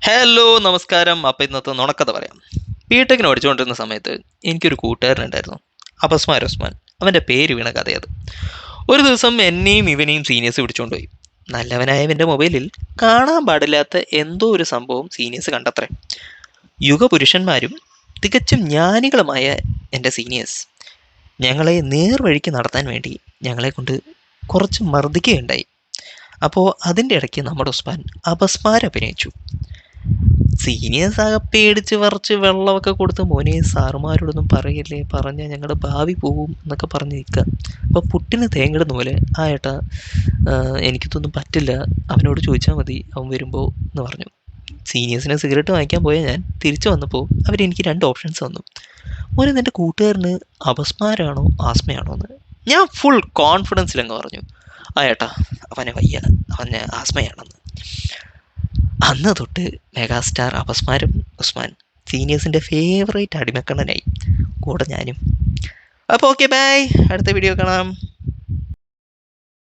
Hello നമസ്കാരം. അപ്പം ഇന്നത്തെ നുണക്കഥ പറയാം. ബിടെക്കിന് പഠിച്ചുകൊണ്ടിരുന്ന സമയത്ത് എനിക്കൊരു കൂട്ടുകാരനുണ്ടായിരുന്നു, അപസ്മാർ ഉസ്മാൻ. അവൻ്റെ പേര് വീണ കഥയത്. ഒരു ദിവസം എന്നെയും ഇവനെയും സീനിയേഴ്സ് പിടിച്ചുകൊണ്ട് പോയി. നല്ലവനായവൻ്റെ മൊബൈലിൽ കാണാൻ പാടില്ലാത്ത എന്തോ ഒരു സംഭവം സീനിയേഴ്സ് കണ്ടത്രേ. യുഗപുരുഷന്മാരും തികച്ചും ജ്ഞാനികളുമായ എൻ്റെ സീനിയേഴ്സ് ഞങ്ങളെ നേർവഴിക്ക് നടത്താൻ വേണ്ടി ഞങ്ങളെ കൊണ്ട് കുറച്ച് മർദ്ദിക്കുകയുണ്ടായി. അപ്പോൾ അതിൻ്റെ ഇടയ്ക്ക് നമ്മുടെ ഉസ്മാൻ അപസ്മാരം അഭിനയിച്ചു. സീനിയേഴ്സ് ആകെ പേടിച്ച് വിറച്ച് വെള്ളമൊക്കെ കൊടുത്ത്, മോനെ സാറുമാരോടൊന്നും പറയല്ലേ, പറഞ്ഞാൽ ഞങ്ങളുടെ ഭാവി പോവും എന്നൊക്കെ പറഞ്ഞ് നിൽക്കുക. അപ്പോൾ പുട്ടിന് തേങ്ങിടുന്ന പോലെ ആ ഏട്ടാ, എനിക്കിതൊന്നും പറ്റില്ല, അവനോട് ചോദിച്ചാൽ മതി അവൻ വരുമ്പോൾ എന്ന് പറഞ്ഞു. സീനിയേഴ്സിനെ സിഗരറ്റ് വാങ്ങിക്കാൻ പോയ ഞാൻ തിരിച്ചു വന്നപ്പോൾ അവരെനിക്ക് 2 ഓപ്ഷൻസ് തന്നു. മോനെ, നിൻ്റെ കൂട്ടുകാരന് അപസ്മാരാണോ ആസ്മയാണോ എന്ന്. ഞാൻ ഫുൾ കോൺഫിഡൻസിലങ്ങ് പറഞ്ഞു, ആ ഏട്ടാ അവനെ വയ്യ, അവന് ആസ്മയാണെന്ന്. അന്ന് തൊട്ട് മെഗാസ്റ്റാർ അപസ്മാരം ഉസ്മാൻ സീനിയേഴ്സിൻ്റെ ഫേവറേറ്റ് അടിമക്കണ്ണനായി, കൂടെ ഞാനും. അപ്പോൾ ഓക്കെ, ബൈ, അടുത്ത വീഡിയോ കാണാം.